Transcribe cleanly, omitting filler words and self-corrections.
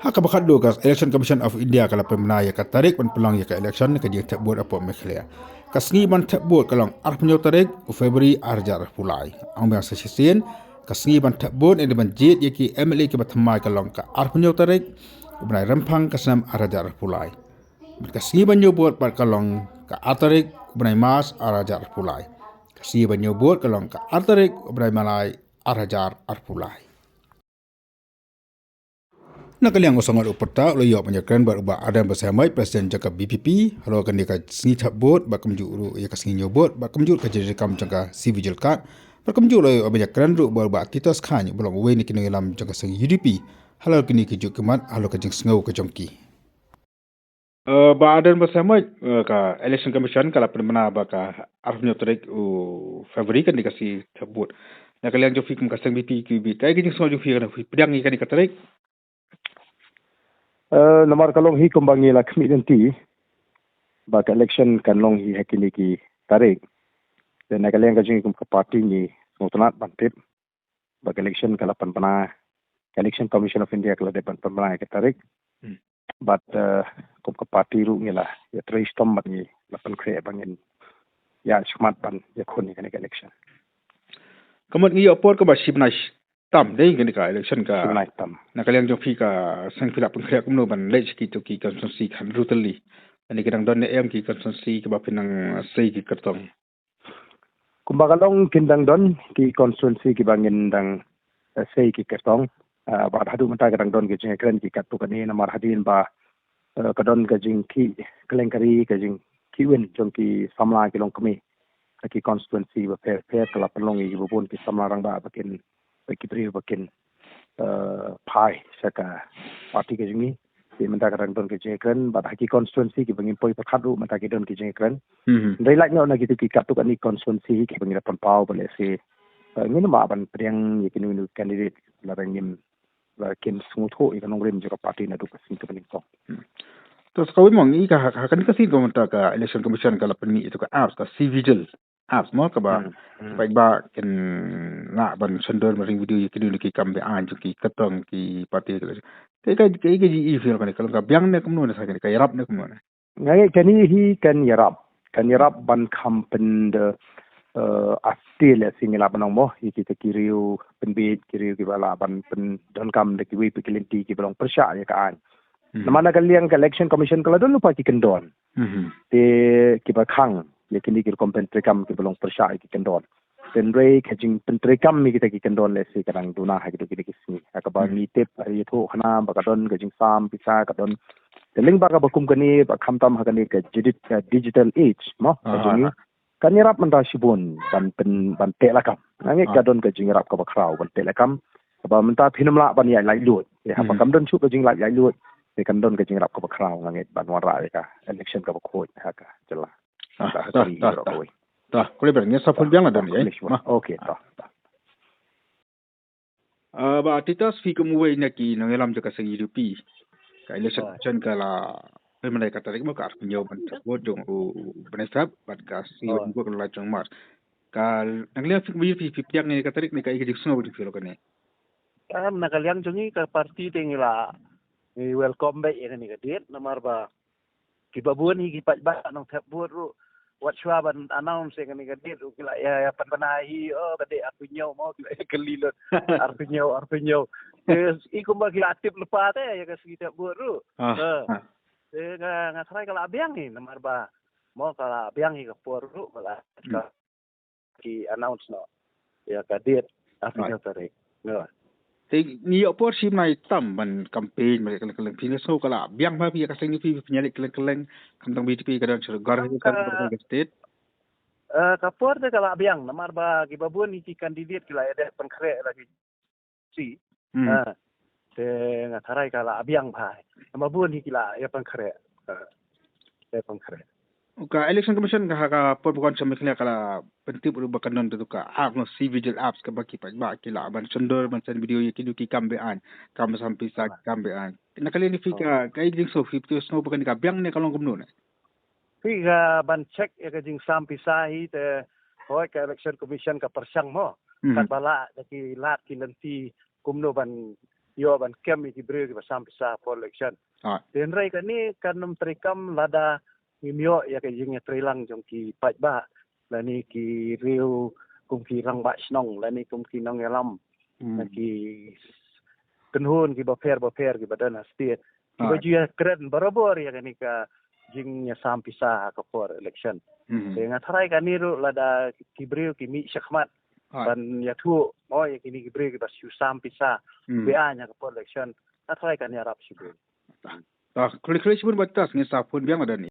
Haka bakat do kas Election Commission of India kala pemenaya ka tarik ban pelang ya ka election ka dia tak buat apa mekhlea. Kasngi ban tak buat kalong arpenyo tarik u Februari arjar pulai. Ang biang sesien kasngi ban tak buat ini ban jet yaki MLA ke batmai kalong ka arpenyo tarik u benai rempang kasnam arjar pulai. Kasngi ban yo buat par kalong ka atarik u benai mas arjar pulai. Kasngi ban yo buat kalong ka atarik u benai malai arjar pulai. Nakaliang usangat uperta lo yo penyakan berubah ada bersama Presiden jangka BPP halo kan dia sini tabot bakam juru ya kasing nyobot bakam juru kerja rekam jangka civil card bakam juru lo penyakan ru berubah titas khan belum we ni kini lam jangka sing UDP halo kini kejuk kemat halo kajing sengau ke jongki badan bersama ka election commission kala pernah baka arfnya tarik Februari kan dikasih tabot nakaliang jofi kum kasing BP QB kai kini sengau jofi kan pedang ikan dikatarik Nomor kalong hi kumbangi la kami nanti bak election kan long hi hakini ki tarik dan nakaleng kajing kum parti ni mutanat bantip bak election kalapan pana election commission of India kala depan pana ki tarik but kum parti ru ngila ya trai stom bat ni lapan kre bangin ya smat ban ya khoni kan election kamat ngi opor ka basib nas tam dei kan ka election ka naik tam nakaliang jofi ka sang philap pun khaya kumno ban lej ki to ki constituency kan rutali ani kadang don em ki constituency ka ba pinang sei ki kartong kumbagalong kindang don ki constituency ki bangin dang sei ki kartong ba hadu mata kadang don ki jeng kren ki katu kan ni namar hadin ba kadon ka jing ki kelengkari ka jing kiwen jong ki samla ki long kami ki constituency ba fair kala pelong i bubun ki samla rang ba bakin Kipri bakin pai saka parti ke jingi di menta kadang don ke jengkren bat haki constituency ki bangin poi pakhadu menta ke don ke jengkren dai like no na gitu ki katu kan ni constituency ki bangin pan pau bale se ngin ma ban priang yakin winu candidate la rangim la kin smutho i kanong rem jero parti na du kasing to paling ko terus kau mong i ka kan kasi ko menta ka election commission kala pani itu ka apps ka civil apps mo ka ba baik ba ken na ban sendor maring video yakin ni ki kambe an ki katong ki parti kai ji feel kan kalau ka biang ne kumno na sa ka yarap ne kumno ngai kani hi kan yarap ban kampen de astil singila banong mo iki te kiriu penbit kiriu ki bala ban pen don kam de ki wi pikilenti ki balong persya ya ka an namana kaliang election commission kala don lupa ki kendon te ki ba khang lekin ki kompen trekam ki balong persya ki kendon ten rei kajing pentrekam mi kita ki kendon le se kadang duna ha ki ki sini akaba ni tep ari tho khana ba kadon kajing sam pisa kadon teling ba ka bakum kani ba khamtam ha kani ka digital age mo kajing kan yarap menta sibun ban telakam nangi kadon kajing yarap ka bakrau ban telakam ba menta phinamla ban ya lai lut ya ba kam don chu kajing lai lut te kan don kajing yarap ka bakrau nangi ban wara ka election ka bakhoi ha ka jela dah kau lepas ni sapul biang ada ni okay dah ba titas fi kemuwe na ki nang elam jaka sing UDP ka election chen kala pemenai kata rik mo ka punyo ban tabot jong benefab bat ka si wan ko la jong mar ka nang le fi piang ni kata rik ni ka ikik sno di filo kan ni nakaliang jongi ka parti tengila ni welcome back ya ni ka dit namar ba kibabuan hi kipat ba nang tabot ru what shwaban announce yang ni gadit ukila ya panpanahi kade arpunyo mo kelilot arpunyo ikum bagi aktif lepas ya kasi tak buru ngasrai kala abiang ni namar ba mo kala abiang hi kapor ru kala ki announce no ya gadit arpunyo tarik no ni opor sim nai tam ban campaign mereka keleng pina so kala biang ba pi ka sing pi penyalik keleng kantong BTP kadang gar kan berbagai state kapor de kala biang namar ba ki babun iki kandidat kila ada pengkre lagi si te ngatarai kala abiang ba namar bun iki la ya pengkre ka election commission ka por bukan semeknya kala pentip ru bakanon tu ka app no civil apps ka baki pa ba kila ban sendor ban sen video yakin ki kambe an kam sampai sa kambe an nakali ni fika kai ding so 50 snow bukan ka biang ne kalong kumno ne fika ban check ya ka jing sampai sahi te hoi ka election commission ka persang mo kan bala ki lat ki lenti kumno ban yo ban kem ki bre ki basam pisa for election den rai kan ni kan nom trikam lada mimyo ya ke jing trilang jong ki pat ba la ni ki riu kum ki rang ba snong la ni kum ki nong yalam la ki kenhun ki baper ki badana state ki baju keren barabor ya kan ni ka jing ya sam pisa ka for election dengan tharai kan ni ru lada ki bre ki mi shakmat ban ya thu mo ya kini ki bre ki bas sam pisa be anya ka for election tharai kan ya rap si bre klik-klik pun batas ni sapun biang ada ni